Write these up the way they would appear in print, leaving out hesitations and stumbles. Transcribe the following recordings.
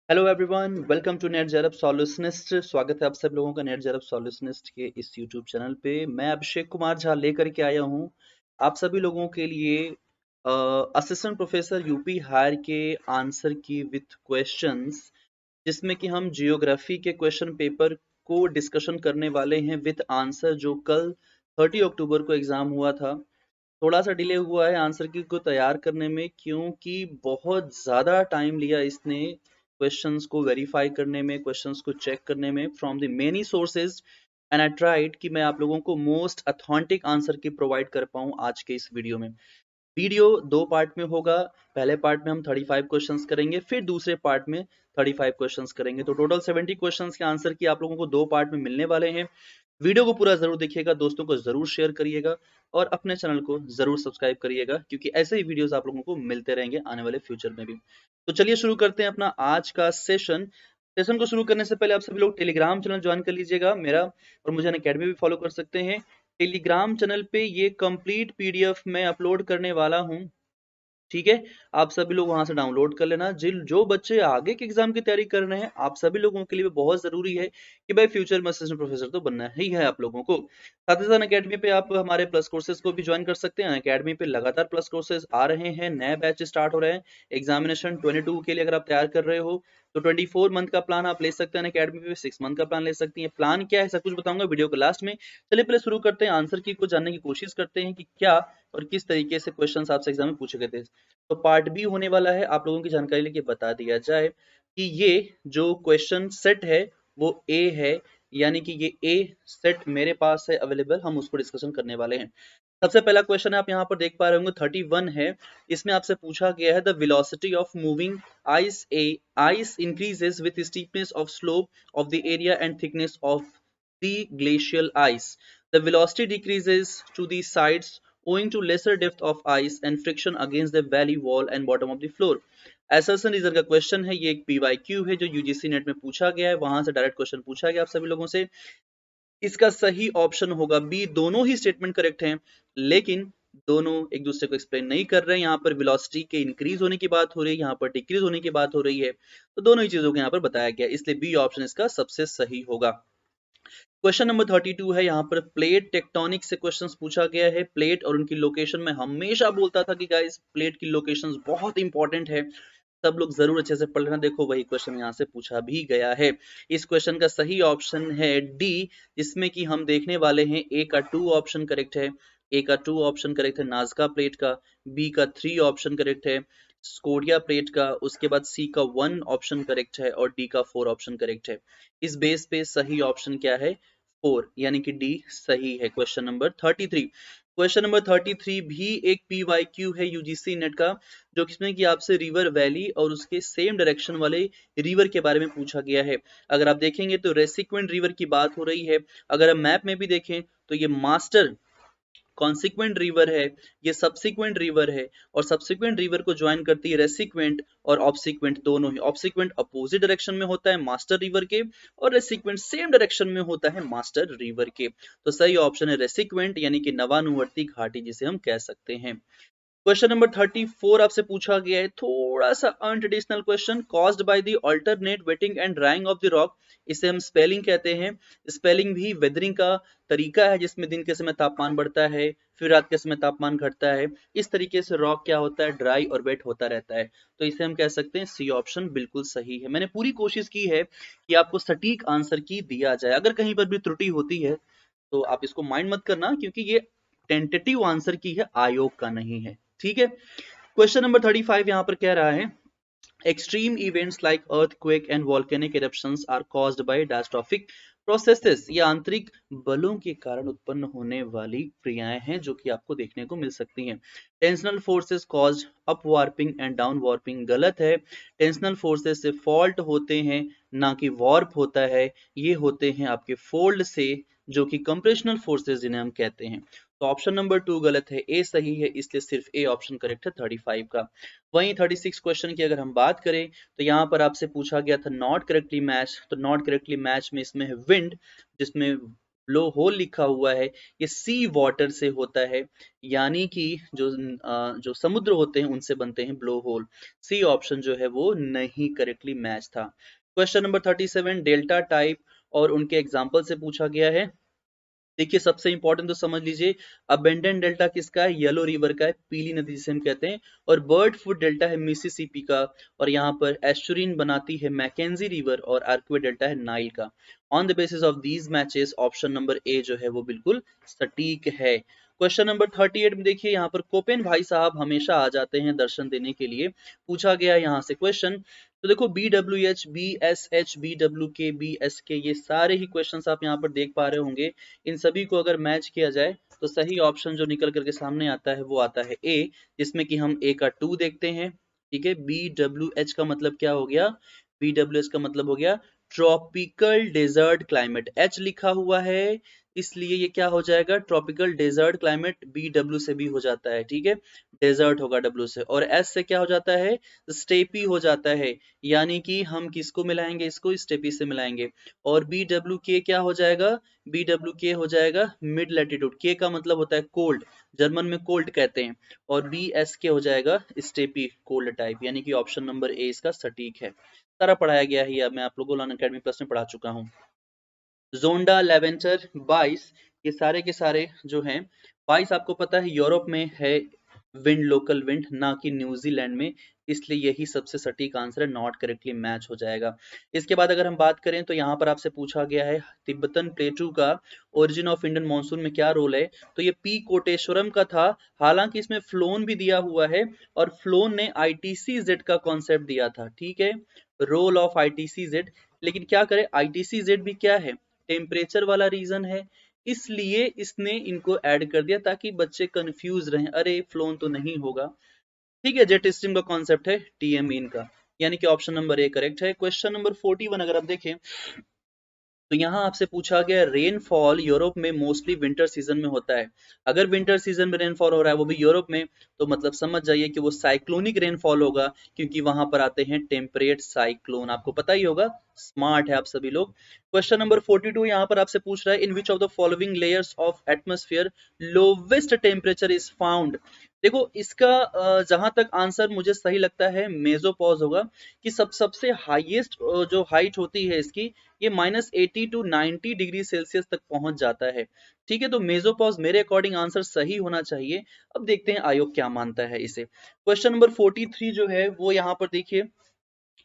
Hello everyone, welcome to net ज़रब solutionist. स्वागत है आप सब लोगों का नेट ज़रब सॉल्यूशनिस्ट के इस यूट्यूब चैनल पे। मैं अभिषेक कुमार झा लेकर के आया हूँ आप सभी लोगों के लिए असिस्टेंट प्रोफेसर यूपी हायर के आंसर की विथ क्वेश्चंस, जिसमें कि हम जियोग्राफी के क्वेश्चन पेपर को डिस्कशन करने वाले हैं विथ आंसर, जो कल 30 अक्टूबर को एग्ज़ाम हुआ था। थोड़ा सा डिले हुआ है आंसर की को तैयार करने में, क्योंकि बहुत ज़्यादा टाइम लिया इसने क्वेश्चंस को वेरीफाई करने में, क्वेश्चंस को चेक करने में from the many sources. And I tried कि मैं आप लोगों को मोस्ट अथेंटिक आंसर की प्रोवाइड कर पाऊँ आज के इस वीडियो में। वीडियो दो पार्ट में होगा। पहले पार्ट में हम 35 क्वेश्चंस करेंगे, फिर दूसरे पार्ट में 35 क्वेश्चंस करेंगे। तो टोटल 70 क्वेश्चंस के आंसर की आप लोगों को दो पार्ट में मिलने वाले हैं। वीडियो को पूरा जरूर देखिएगा, दोस्तों को जरूर शेयर करिएगा और अपने चैनल को जरूर सब्सक्राइब करिएगा, क्योंकि ऐसे ही वीडियोस आप लोगों को मिलते रहेंगे आने वाले फ्यूचर में भी। तो चलिए शुरू करते हैं अपना आज का सेशन। सेशन को शुरू करने से पहले आप सभी लोग टेलीग्राम चैनल ज्वाइन कर लीजिएगा मेरा, और मुझे अकेडमी भी फॉलो कर सकते हैं। टेलीग्राम चैनल पे ये कंप्लीट पीडीएफ मैं अपलोड करने वाला हूँ, ठीक है। आप सभी लोग वहां से डाउनलोड कर लेना। जिन जो बच्चे आगे के एग्जाम की तैयारी कर रहे हैं, आप सभी लोगों के लिए बहुत जरूरी है कि भाई फ्यूचर में असिस्टेंट प्रोफेसर तो बनना ही है आप लोगों को। साथ ही साथ अकेडमी पे आप हमारे प्लस कोर्सेज को भी ज्वाइन कर सकते हैं। अकेडमी पे लगातार प्लस कोर्सेज आ रहे हैं, नए बैच स्टार्ट हो रहे हैं। एग्जामिनेशन 22 के लिए अगर आप तैयार कर रहे हो तो 24 मंथ का प्लान आप ले सकते हैं अकेडमी पे, 6 मंथ का प्लान ले सकती हैं। प्लान क्या है सब कुछ बताऊंगा वीडियो के लास्ट में। चलिए पहले शुरू करते हैं, आंसर की को जानने की कोशिश करते हैं कि क्या और किस तरीके से क्वेश्चन आपसे एग्जाम में पूछे गए थे। तो पार्ट बी होने वाला है, आप लोगों की जानकारी लेके बता दिया जाए कि ये जो क्वेश्चन सेट है वो ए है, यानी कि ये ए सेट मेरे पास है अवेलेबल, हम उसको डिस्कशन करने वाले हैं। सबसे पहला क्वेश्चन आप यहाँ पर देख पा रहे होंगे 31 है। इसमें आपसे पूछा गया है the velocity of moving ice increases with steepness of slope of the area and thickness of the glacial ice. The velocity decreases to the sides owing to lesser depth of ice and friction against the valley wall and bottom of the floor। Assertion reason का question है, ये एक PYQ है जो UGC net में पूछा गया है, वहां से डायरेक्ट क्वेश्चन पूछा गया आप सभी लोगों से। इसका सही ऑप्शन होगा बी। दोनों ही स्टेटमेंट करेक्ट हैं, लेकिन दोनों एक दूसरे को एक्सप्लेन नहीं कर रहे हैं। यहाँ पर वेलोसिटी के इंक्रीज होने की बात हो रही है, यहाँ पर डिक्रीज होने की बात हो रही है, तो दोनों ही चीजों को यहाँ पर बताया गया, इसलिए बी ऑप्शन इसका सबसे सही होगा। क्वेश्चन नंबर 32 है, यहाँ पर प्लेट टेक्टोनिक से क्वेश्चंस पूछा गया है। प्लेट और उनकी लोकेशन, में हमेशा बोलता था कि गाइस प्लेट की लोकेशंस बहुत इंपॉर्टेंट है, सब लोग जरूर अच्छे से पढ़ लेना। देखो वही क्वेश्चन यहाँ से पूछा भी गया है। इस क्वेश्चन का सही ऑप्शन है डी, जिसमें कि हम देखने वाले हैं ए का 2 ऑप्शन करेक्ट है। ए का 2 ऑप्शन करेक्ट है नाजका प्लेट का, बी का 3 ऑप्शन करेक्ट है स्कोडिया प्लेट का, उसके बाद सी का 1 ऑप्शन करेक्ट है और डी का 4 ऑप्शन करेक्ट है। इस बेस पे सही ऑप्शन क्या है? 4, यानी कि डी सही है। Question number 33। क्वेश्चन नंबर 33 भी एक पीवाईक्यू है यूजीसी नेट का, जो किसमें कि आपसे रिवर वैली और उसके सेम डायरेक्शन वाले रिवर के बारे में पूछा गया है। अगर आप देखेंगे तो रेसिक्वेंट रिवर की बात हो रही है। अगर हम मैप में भी देखें तो ये मास्टर कॉन्सिक्वेंट रिवर है, ये सब्सिक्वेंट रिवर है, और सब्सिक्वेंट रिवर को ज्वाइन करती है रेसिक्वेंट और ऑब्सिक्वेंट दोनों ही। ऑब्सिक्वेंट अपोजिट डायरेक्शन में होता है मास्टर रिवर के, और रेसिक्वेंट सेम डायरेक्शन में होता है मास्टर रिवर के। तो सही ऑप्शन है रेसिक्वेंट, यानी कि नवानुवर्ती घाटी जिसे हम कह सकते हैं। क्वेश्चन नंबर 34 आपसे पूछा गया है, थोड़ा सा untraditional question. Caused by the alternate wetting and drying of the rock, इसे हम स्पेलिंग कहते हैं। स्पेलिंग भी वेदरिंग का तरीका है, जिसमें दिन के समय तापमान बढ़ता है, फिर रात के समय तापमान घटता है। इस तरीके से रॉक क्या होता है, ड्राई और वेट होता रहता है। तो इसे हम कह सकते हैं सी ऑप्शन बिल्कुल सही है। मैंने पूरी कोशिश की है कि आपको सटीक आंसर की दिया जाए। अगर कहीं पर भी त्रुटि होती है तो आप इसको माइंड मत करना, क्योंकि ये टेंटेटिव आंसर की है, आयोग का नहीं है, ठीक है। क्वेश्चन नंबर 35 यहाँ पर कह रहा है, extreme events like earthquake and volcanic eruptions are caused by diastrophic processes. ये आंतरिक बलों के कारण उत्पन्न होने वाली क्रियाएं हैं जो कि आपको देखने को मिल सकती हैं। Tensional forces cause up warping and down warping गलत है। टेंशनल फोर्सेस से फॉल्ट होते हैं, ना कि वार्प होता है। ये होते हैं आपके फोल्ड से, जो कि कंप्रेशनल फोर्सेस जिन्हें हम कहते हैं। तो ऑप्शन नंबर 2 गलत है, ए सही है, इसलिए सिर्फ ए ऑप्शन करेक्ट है 35 का। वहीं 36 क्वेश्चन की अगर हम बात करें तो यहाँ पर आपसे पूछा गया था नॉट करेक्टली मैच। तो नॉट करेक्टली मैच में इसमें है विंड, जिसमें ब्लो होल लिखा हुआ है, ये सी वाटर से होता है, यानी कि जो समुद्र होते हैं उनसे बनते हैं ब्लो होल। सी ऑप्शन जो है वो नहीं करेक्टली मैच था। क्वेश्चन नंबर 37, डेल्टा टाइप और उनके एग्जाम्पल से पूछा गया है। देखिए सबसे इंपॉर्टेंट तो समझ लीजिए, अबेंडन डेल्टा किसका है, येलो रिवर का है, पीली नदी जिसे हम कहते हैं, और बर्ड फूड डेल्टा है मिसिसिपी का, और यहाँ पर एस्चुरिन बनाती है मैकेंजी रिवर, और आर्कवे डेल्टा है नाइल का। On the basis of these matches option number A जो है वो बिल्कुल सटीक है। क्वेश्चन नंबर 38 में देखिए, यहाँ पर कोपेन भाई साहब हमेशा आ जाते हैं दर्शन देने के लिए। पूछा गया है यहाँ से क्वेश्चन, तो देखो BWH, BSH, BWK, BSK, ये सारे ही क्वेश्चंस आप यहाँ पर देख पा रहे होंगे। इन सभी को अगर मैच किया जाए तो सही ऑप्शन जो निकल करके सामने आता है वो आता है ए, जिसमें कि हम ए का 2 देखते हैं। ठीक है, BWH का मतलब क्या हो गया, BWH का मतलब हो गया ट्रॉपिकल डेजर्ट क्लाइमेट, एच लिखा हुआ है इसलिए ये क्या हो जाएगा, ट्रॉपिकल डेजर्ट क्लाइमेट, BW से भी हो जाता है। ठीक है, डेजर्ट होगा डब्ल्यू से, और एस से क्या हो जाता है, स्टेपी हो जाता है, यानी कि हम किसको मिलाएंगे, इसको स्टेपी से मिलाएंगे। और BWK क्या हो जाएगा, BWK हो जाएगा मिड लैटिट्यूड, के का मतलब होता है कोल्ड, जर्मन में कोल्ड कहते हैं, और BSK हो जाएगा स्टेपी कोल्ड टाइप, यानी कि ऑप्शन नंबर ए इसका सटीक है। सारा पढ़ाया गया है, या मैं आप लोगों को अनअकैडमी प्लस में पढ़ा चुका हूँ। जोंडा, लेवेंटर, बाइस, ये सारे के सारे जो हैं, बाइस आपको पता है यूरोप में है विंड, लोकल विंड, ना कि न्यूजीलैंड में, इसलिए यही सबसे सटीक आंसर है, नॉट करेक्टली मैच हो जाएगा। इसके बाद अगर हम बात करें तो यहाँ पर आपसे पूछा गया है तिब्बतन प्लेटू का ओरिजिन ऑफ इंडियन मानसून में क्या रोल है, तो ये पी कोटेश्वरम का था। हालांकि इसमें फ्लोन भी दिया हुआ है, और फ्लोन ने ITC-Z का कॉन्सेप्ट दिया था। ठीक है, रोल ऑफ ITC-Z, लेकिन क्या करे, ITC-Z भी क्या है, टेम्परेचर वाला रीजन है, इसलिए इसने इनको ऐड कर दिया ताकि बच्चे कंफ्यूज रहें, अरे फ्लोन तो नहीं होगा। ठीक है, जेट स्ट्रीम का कॉन्सेप्ट है TM इन का, यानी कि ऑप्शन नंबर ए करेक्ट है। क्वेश्चन नंबर 41 अगर आप देखें तो यहाँ आपसे पूछा गया रेनफॉल यूरोप में मोस्टली विंटर सीजन में होता है। अगर विंटर सीजन में रेनफॉल हो रहा है वो भी यूरोप में, तो मतलब समझ जाइए कि वो साइक्लोनिक रेनफॉल होगा, क्योंकि वहां पर आते हैं टेम्परेट साइक्लोन, आपको पता ही होगा, स्मार्ट है आप सभी लोग। क्वेश्चन नंबर 42 यहाँ पर आपसे पूछ रहा है, in which of the following layers of atmosphere lowest temperature is found. देखो इसका जहां तक आंसर मुझे सही लगता है मेजोपॉज होगा, कि सबसे हाईएस्ट जो हाइट होती है इसकी, ये -80 टू 90 डिग्री सेल्सियस तक पहुंच जाता है। ठीक है, तो मेजोपॉज मेरे अकॉर्डिंग आंसर सही होना चाहिए। अब देखते हैं आयोग क्या मानता है इसे। क्वेश्चन नंबर 43 जो है वो यहाँ पर देखिए,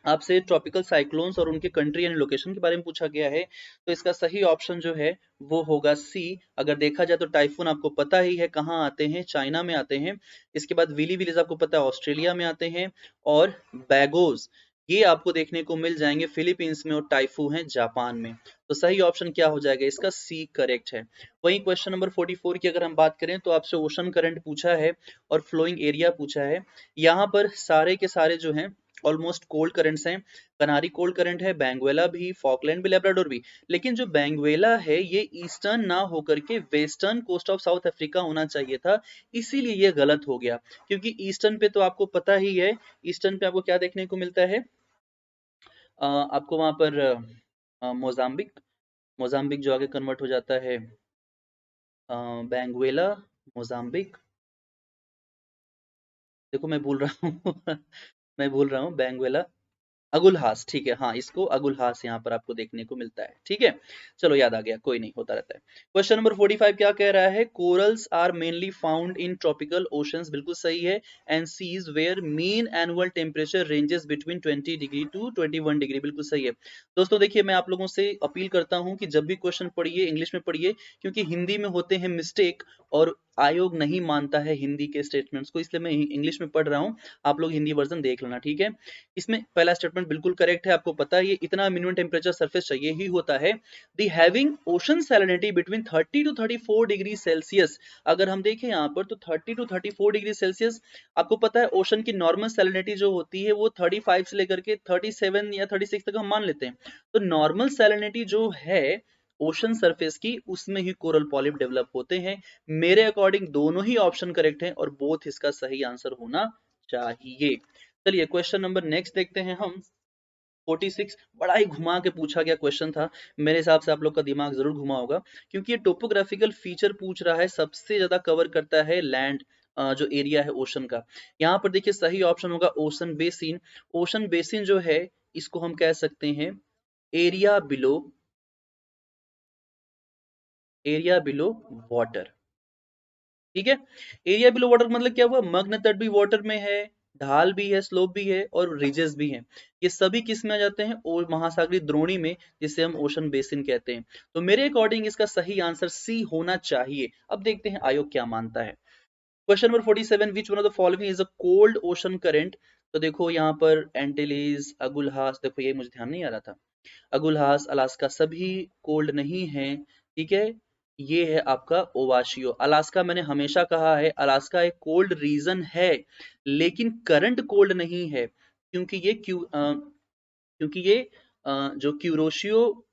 आपसे ट्रॉपिकल साइक्लोन्स और उनके कंट्री एंड लोकेशन के बारे में पूछा गया है, तो इसका सही ऑप्शन जो है वो होगा सी। अगर देखा जाए तो टाइफून आपको पता ही है कहाँ आते हैं, चाइना में आते हैं। इसके बाद विली विलीज आपको पता है ऑस्ट्रेलिया में आते हैं, और बैगोज ये आपको देखने को मिल जाएंगे फिलीपींस में, और टाइफू हैं जापान में। तो सही ऑप्शन क्या हो जाएगा, इसका सी करेक्ट है। वहीं क्वेश्चन नंबर 44 की अगर हम बात करें तो आपसे ओशन करंट पूछा है और फ्लोइंग एरिया पूछा है। यहाँ पर सारे के सारे जो हैं ऑलमोस्ट कोल्ड करंट्स हैं, कनारी कोल्ड करंट है, बैंगवेला भी, फॉकलैंड भी, लेब्राडोर भी। लेकिन जो बैंगवेला है ये ईस्टर्न ना होकर के western coast of South Africa होना चाहिए था, इसीलिए ये गलत हो गया। क्योंकि ईस्टर्न पे तो आपको पता ही है, ईस्टर्न पे आपको क्या देखने को मिलता है, आपको वहां पर मोजाम्बिक, मोजाम्बिक जो आगे कन्वर्ट हो जाता है बैंगवेला, मोजाम्बिक, देखो मैं भूल रहा हूँ मैं भूल रहा हूँ बैंगवेला, अगुलहास, ठीक है, हाँ इसको अगुलहास यहाँ पर आपको देखने को मिलता है। ठीक है, चलो याद आ गया, कोई नहीं, होता रहता है। क्वेश्चन नंबर 45 क्या कह रहा है, corals are mainly found in tropical oceans, बिल्कुल सही है, and seas where mean annual temperature ranges between 20 degree to 21 degree, बिल्कुल सही है। दोस्तों देखिए मैं आप लोगों से अपील करता हूँ कि जब भी क्वेश्चन पढ़िए इंग्लिश में पढ़िए, क्योंकि हिंदी में होते हैं मिस्टेक, और आयोग नहीं मानता है हिंदी के स्टेटमेंट्स को, इसलिए मैं इंग्लिश में पढ़ रहा हूँ, आप लोग हिंदी वर्जन देख लेना। ठीक है, इसमें पहला स्टेटमेंट बिल्कुल करेक्ट है, आपको पता है ये इतना मिनिमम टेम्परेचर सरफेस चाहिए ही होता है। The having ocean salinity between 30 to 34 degree Celsius, अगर हम देखें यहाँ पर तो 30 टू 34 डिग्री सेल्सियस, आपको पता है ओशन की नॉर्मल सैलिनिटी जो होती है वो 35 से लेकर के 37 या 36 तक हम मान लेते हैं। तो नॉर्मल सैलिनिटी जो है ओशन सरफेस की, उसमें ही कोरल पॉलिप डेवलप होते हैं। मेरे अकॉर्डिंग दोनों ही ऑप्शन करेक्ट हैं, और बोथ इसका सही आंसर होना चाहिए। चलिए क्वेश्चन नंबर नेक्स्ट देखते हैं हम। 46 बड़ा ही घुमा के पूछा गया क्वेश्चन था। मेरे हिसाब से आप लोग का दिमाग जरूर घुमा होगा, क्योंकि ये टोपोग्राफिकल फीचर पूछ रहा है, सबसे ज्यादा कवर करता है लैंड जो एरिया है ओशन का। यहाँ पर देखिए सही ऑप्शन होगा ओशन बेसिन। ओशन बेसिन जो है इसको हम कह सकते हैं area below, area below water. ठीक है, एरिया बिलो वाटर मतलब क्या हुआ, मग्न तट भी वाटर में है, ढाल भी है, स्लोप भी है और रिजेस भी हैं। ये सभी किस में आ जाते हैं, और महासागरीय द्रोणी में, जिसे हम ओशन बेसिन कहते हैं। तो मेरे अकॉर्डिंग इसका सही आंसर सी होना चाहिए। अब देखते हैं आयोग क्या मानता है। Question number 47, which one of the following is a cold ocean current. तो देखो यहाँ पर एंटिलीज, अगुलहास, देखो ये मुझे ध्यान नहीं आ रहा था, अगुलहास, अलास्का सभी कोल्ड नहीं है। ठीक है, ये है आपका ओवाशियो। अलास्का मैंने हमेशा कहा है, अलास्का एक कोल्ड रीजन है, लेकिन करंट कोल्ड नहीं है, क्योंकि ये क्योंकि ये जो क्यूरोशियो,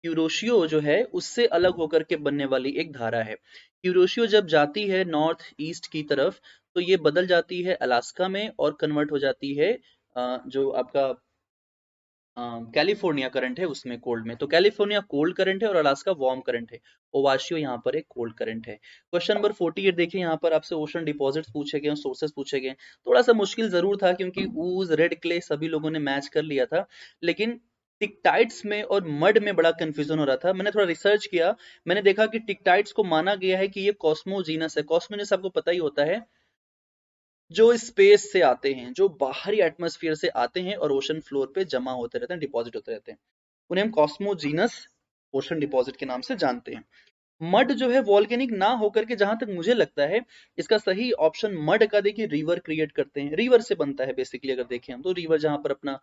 क्यूरोशियो जो है उससे अलग होकर के बनने वाली एक धारा है। क्यूरोशियो जब जाती है नॉर्थ ईस्ट की तरफ, तो ये बदल जाती है अलास्का में और कन्वर्ट हो जाती है जो आपका कैलिफोर्निया करंट है उसमें, कोल्ड में। तो कैलिफोर्निया कोल्ड करंट है और अलास्का वार्म करंट है। ओवाशियो यहाँ पर एक कोल्ड करंट है। क्वेश्चन नंबर 48 देखिए, यहाँ पर आपसे ओशन डिपॉजिट्स पूछे गए, सोर्सेस पूछे गए। थोड़ा सा मुश्किल जरूर था, क्योंकि ऊज, रेड क्ले सभी लोगों ने मैच कर लिया था, लेकिन टिकटाइट्स में और मड में बड़ा कंफ्यूजन हो रहा था। मैंने थोड़ा रिसर्च किया, मैंने देखा कि टिकटाइट्स को माना गया है कि ये कॉस्मोजीनस है। कॉस्मोजीनस आपको पता ही होता है, जो स्पेस से आते हैं, जो बाहरी एटमॉस्फेयर से आते हैं और ओशन फ्लोर पे जमा होते रहते हैं, डिपॉजिट होते रहते हैं, उन्हें हम कॉस्मोजीनस ओशन डिपॉजिट के नाम से जानते हैं। मड जो है वॉल्केनिक ना होकर के, जहां तक मुझे लगता है इसका सही ऑप्शन मड का, देखिए रिवर क्रिएट करते हैं, रिवर से बनता है बेसिकली। अगर देखें हम तो रिवर जहां पर अपना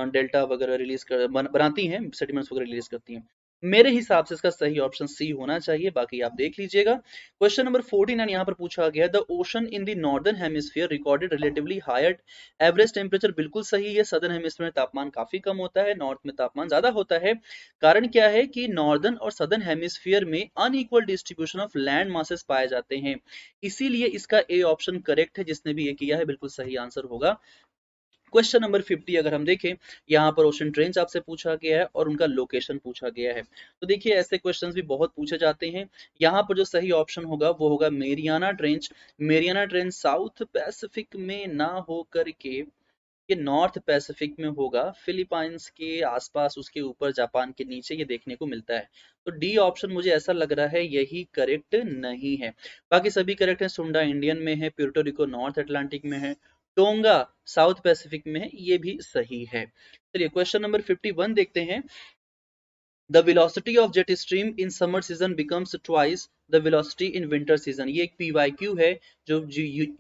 डेल्टा वगैरह रिलीज कर बनाती हैं, सेडिमेंट्स वगैरह रिलीज करती हैं। मेरे हिसाब से इसका सही ऑप्शन सी होना चाहिए, बाकी आप देख लीजिएगा। क्वेश्चन नंबर 49 यहाँ पर पूछा गया, the ocean in the northern hemisphere recorded relatively higher average temperature. बिल्कुल सही है, सदर्न हेमिस्फीयर में तापमान काफी कम होता है, नॉर्थ में तापमान ज्यादा होता है। कारण क्या है कि नॉर्दर्न और सदर्न हेमिस्फीयर में unequal distribution of land masses पाए जाते हैं, इसीलिए इसका ए ऑप्शन करेक्ट है। जिसने भी ये किया है बिल्कुल सही आंसर होगा। क्वेश्चन नंबर 50 अगर हम देखें, यहाँ पर ओशन ट्रेंच आपसे पूछा गया है और उनका लोकेशन पूछा गया है। तो देखिए ऐसे क्वेश्चंस भी बहुत पूछे जाते हैं। यहाँ पर जो सही ऑप्शन होगा वो होगा Mariana trench. Mariana trench south Pacific में ना हो करके ये नॉर्थ पैसिफिक में होगा, फिलीपाइंस के आसपास, उसके ऊपर, जापान के नीचे ये देखने को मिलता है। तो डी ऑप्शन मुझे ऐसा लग रहा है यही करेक्ट नहीं है। बाकी सभी करेक्ट है। सुंडा इंडियन में है, प्यूर्टो रिको नॉर्थ अटलांटिक में है, टोंगा साउथ पैसिफिक में है, ये भी सही है। चलिए क्वेश्चन नंबर 51 देखते हैं। The velocity of jet stream in summer season becomes twice the velocity in winter season। ये एक PYQ है जो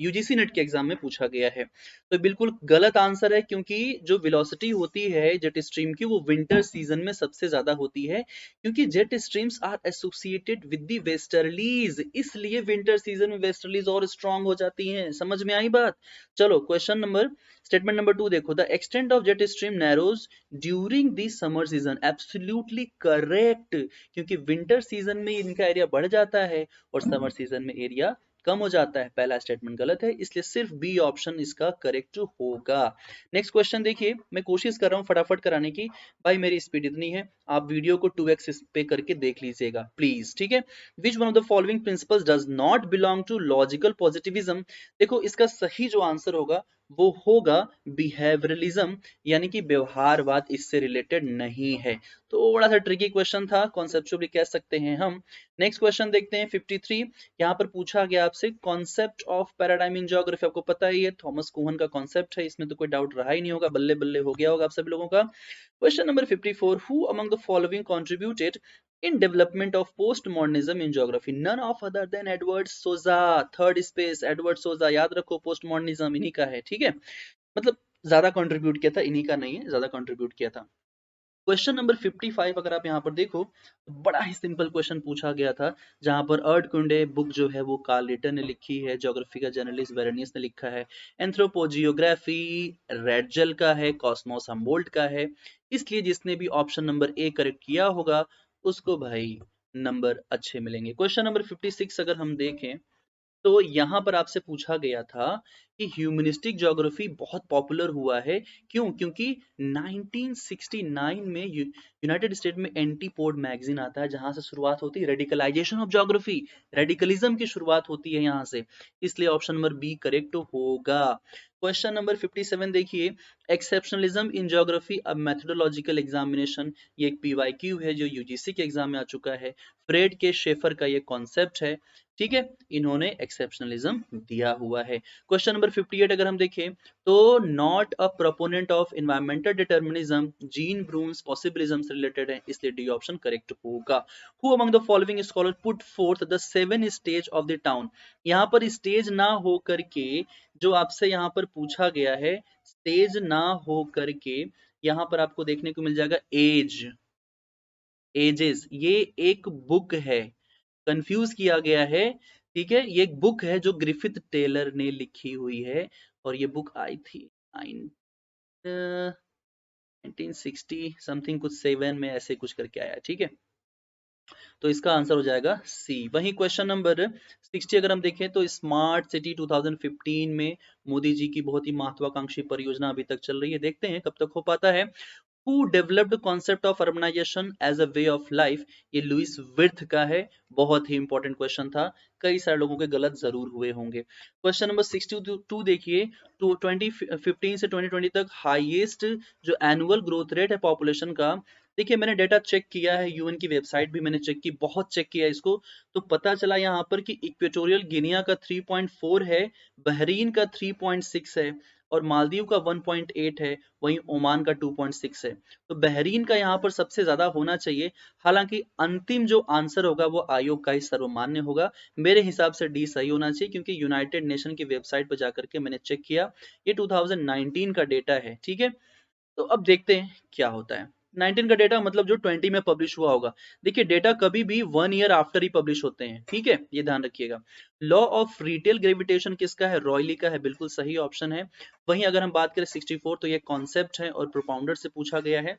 यूजीसी नेट के एग्जाम में पूछा गया है। तो बिल्कुल गलत आंसर है, क्योंकि जो वेलोसिटी होती है जेट स्ट्रीम की वो विंटर सीजन में सबसे ज्यादा होती है, क्योंकि jet streams are associated with the westerlies, इसलिए विंटर सीजन में वेस्टर्लीज और स्ट्रांग हो जाती हैं। समझ में आई बात? चलो क्वेश्चन नंबर, स्टेटमेंट नंबर 2 देखो, the extent of jet stream narrows during the summer season. Absolutely correct, क्योंकि विंटर सीजन में इनका एरिया बढ़ जाता है और समर सीजन में एरिया कम हो जाता है। पहला स्टेटमेंट गलत है, इसलिए सिर्फ बी ऑप्शन इसका करेक्ट होगा। नेक्स्ट क्वेश्चन देखिए, मैं कोशिश कर रहा हूं फटाफट कराने की, भाई मेरी स्पीड इतनी है, आप वीडियो को 2x पे करके देख लीजिएगा प्लीज, ठीक है। Which one of the following principles does not belong to logical positivism. देखो इसका सही जो आंसर होगा वो होगा बिहेवियरलिज्म, यानी कि व्यवहारवाद इससे रिलेटेड नहीं है। थोड़ा सा ट्रिकी क्वेश्चन था, कॉन्सेप्चुअली कह सकते हैं हम। नेक्स्ट क्वेश्चन देखते हैं 53। यहाँ पर पूछा गया आपसे concept of paradigm in geography. आपको पता ही है थॉमस कुहन का कॉन्सेप्ट है, इसमें तो कोई डाउट रहा ही नहीं होगा, बल्ले बल्ले हो गया होगा आप सभी लोगों का। Question number 54, who among the following contributed in development of postmodernism in geography? None of other than Edward Souza। Third space Edward सोजा, याद रखो पोस्टमॉडर्निज्म इन्हीं का है, ठीक है। मतलब ज्यादा कंट्रीब्यूट किया था, इन्हीं का नहीं है, ज्यादा कंट्रीब्यूट किया था। क्वेश्चन नंबर 55 अगर आप यहाँ पर देखो, बड़ा ही सिंपल क्वेश्चन पूछा गया था, जहां पर अर्ड कुंडे बुक जो है वो कार्ल लिटर ने लिखी है, ज्योग्राफी का जर्नलिस्ट वेरेनियस ने लिखा है, एंथ्रोपोजियोग्राफी रेडजल का है, कॉस्मोस हमबोल्ट का है। इसलिए जिसने भी ऑप्शन नंबर ए करेक्ट किया होगा उसको भाई नंबर अच्छे मिलेंगे। क्वेश्चन नंबर 56 अगर हम देखें, तो यहाँ पर आपसे पूछा गया था कि ह्यूमनिस्टिक ज्योग्राफी बहुत पॉपुलर हुआ है। क्यों? क्योंकि 1969 में यूनाइटेड स्टेट में एंटीपोड मैगजीन आता है, जहां से शुरुआत होती है रेडिकलाइजेशन ऑफ ज्योग्राफी, रेडिकलिज्म की शुरुआत होती है यहाँ से, इसलिए ऑप्शन नंबर बी करेक्ट होगा। क्वेश्चन नंबर 57 देखिए, exceptionalism in geography a methodological examination, ये एक पीवाईक्यू है जो यूजीसी के एग्जाम में आ चुका है। फ्रेड के शेफर का ये कॉन्सेप्ट है, ठीक है, इन्होंने एक्सेप्शनलिज्म दिया हुआ है। क्वेश्चन नंबर 58 अगर हम देखें तो not a proponent of environmental determinism, Jean Brunhes possibilism से रिलेटेड है, इसलिए डी ऑप्शन करेक्ट होगा। Who among the following scholar put forth the 7 stage of the town, यहाँ पर स्टेज ना हो करके जो आपसे यहाँ पर पूछा गया है, स्टेज ना हो करके यहाँ पर आपको देखने को मिल जाएगा एज, एजेस, ये एक बुक है, कंफ्यूज किया गया है, ठीक है, ये एक बुक है जो ग्रिफिथ टेलर ने लिखी हुई है, और ये बुक आई थी 1960 समथिंग कुछ 7 में ऐसे कुछ करके आया, ठीक है, तो इसका आंसर हो जाएगा सी। वहीं क्वेश्चन नंबर 60 अगर हम देखें तो स्मार्ट सिटी 2015 में मोदी जी की बहुत ही महत्वाकांक्षी परियोजना अभी तक चल रही है, देखते हैं कब तक हो पाता है। Who developed concept of urbanization as a way of life, ये लुइस विर्थ का है, बहुत ही इंपॉर्टेंट क्वेश्चन था, कई सारे लोगों के गलत जरूर हुए होंगे। क्वेश्चन नंबर 62 देखिए, तो 2015 से 2020 तक हाईएस्ट जो एनुअल ग्रोथ रेट है पॉपुलेशन का, देखिए मैंने डेटा चेक किया है, यूएन की वेबसाइट भी मैंने चेक की, बहुत चेक किया इसको, तो पता चला यहाँ पर कि इक्वेटोरियल गिनिया का 3.4 है, बहरीन का 3.6 है, और मालदीव का 1.8 है, वहीं ओमान का 2.6 है, तो बहरीन का यहाँ पर सबसे ज्यादा होना चाहिए। हालांकि अंतिम जो आंसर होगा वो आयोग का ही सर्वमान्य होगा, मेरे हिसाब से डी सही होना चाहिए, क्योंकि यूनाइटेड नेशन की वेबसाइट पर जाकर के मैंने चेक किया, ये 2019 का डेटा है, ठीक है, तो अब देखते हैं क्या होता है। 19 का डेटा मतलब जो 20 में पब्लिश हुआ होगा, देखिए डेटा कभी भी 1 ईयर आफ्टर ही पब्लिश होते हैं, ठीक है, ये ध्यान रखिएगा। लॉ ऑफ रिटेल ग्रेविटेशन किसका है? रॉयली का है, बिल्कुल सही ऑप्शन है। वहीं अगर हम बात करें 64, तो ये कॉन्सेप्ट है और प्रोपाउंडर से पूछा गया है,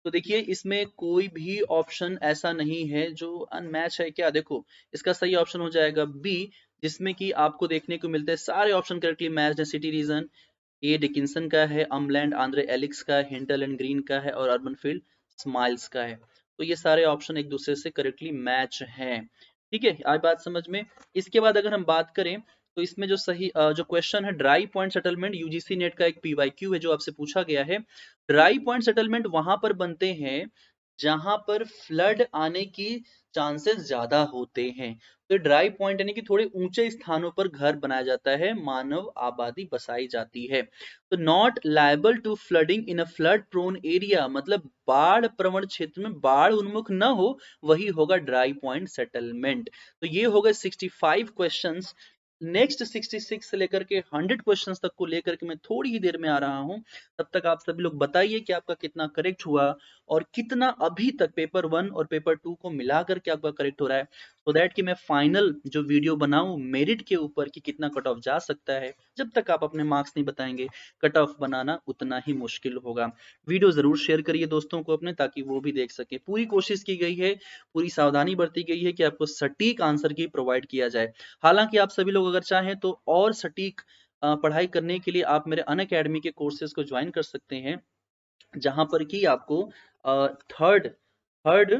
तो देखिए इसमें कोई भी ऑप्शन ऐसा नहीं है जो अनमैच है क्या, देखो इसका सही ऑप्शन हो जाएगा बी, जिसमें कि आपको देखने को मिलते हैं सारे ऑप्शन करेक्टली मैच्ड है। सिटी रीजन ये डिकिंसन का है, अमलैंड आंद्रे एलिक्स का है, हिंटल एंड ग्रीन का है, और अर्बन फील्ड स्माइल्स का है, तो ये सारे ऑप्शन एक दूसरे से करेक्टली मैच हैं, ठीक है, आज बात समझ में। इसके बाद अगर हम बात करें तो इसमें जो सही जो क्वेश्चन है dry point settlement, UGC net का एक पीवाईक्यू है जो आपसे पूछा गया है। ड्राई पॉइंट सेटलमेंट वहां पर बनते हैं जहां पर फ्लड आने की चांसेस ज्यादा होते हैं, तो ड्राई पॉइंट यानी कि थोड़े ऊंचे स्थानों पर घर बनाया जाता है, मानव आबादी बसाई जाती है। तो not liable to flooding in a flood prone area, मतलब बाढ़ प्रवण क्षेत्र में बाढ़ उन्मुख न हो, वही होगा ड्राई पॉइंट सेटलमेंट। तो ये हो गए 65 क्वेश्चंस। नेक्स्ट 66 से लेकर के 100 क्वेश्चंस तक को लेकर के मैं थोड़ी ही देर में आ रहा हूं, तब तक आप सभी लोग बताइए कि आपका कितना करेक्ट हुआ, और कितना अभी तक पेपर 1 और पेपर 2 को मिलाकर के आपका करेक्ट हो रहा है, सो दैट कि मैं फाइनल जो वीडियो बनाऊं मेरिट के ऊपर कि कितना कट ऑफ जा सकता है। जब तक आप अपने मार्क्स नहीं बताएंगे, कट ऑफ बनाना उतना ही मुश्किल होगा। वीडियो जरूर शेयर करिए दोस्तों को अपने, ताकि वो भी देख सके। पूरी कोशिश की गई है, पूरी सावधानी बरती गई है कि आपको सटीक आंसर की प्रोवाइड किया जाए। हालांकि आप सभी लोग अगर चाहें तो और सटीक पढ़ाई करने के लिए आप मेरे अनअकैडमी के कोर्सेज को ज्वाइन कर सकते हैं, जहां पर कि आपको थर्ड थर्ड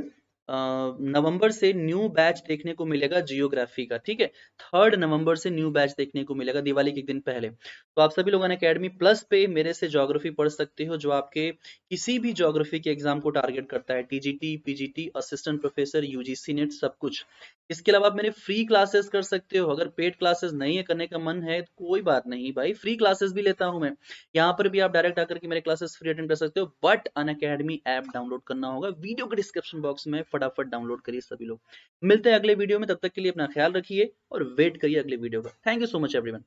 नवंबर से न्यू बैच देखने को मिलेगा जियोग्राफी का, ठीक है, 3 नवंबर से न्यू बैच देखने को मिलेगा दिवाली के एक दिन पहले। तो आप सभी लोग अनअकैडमी प्लस पे मेरे से ज्योग्राफी पढ़ सकते हो, जो आपके किसी भी ज्योग्राफी के एग्जाम को टारगेट करता है, TGT PGT assistant professor UGC net सब कुछ। इसके अलावा आप मेरे फ्री क्लासेस कर सकते हो, अगर पेड क्लासेस नहीं है करने का मन है तो कोई बात नहीं भाई, फ्री क्लासेस भी लेता हूं मैं, यहाँ पर भी आप डायरेक्ट आकर के मेरे क्लासेस फ्री अटेंड कर सकते हो, बट अनअकैडमी ऐप डाउनलोड करना होगा, वीडियो के डिस्क्रिप्शन बॉक्स में फटाफट डाउनलोड करिए सभी लोग। मिलते हैं अगले वीडियो में, तब तक के लिए अपना ख्याल रखिए और वेट करिए अगले वीडियो का। Thank you so much everyone.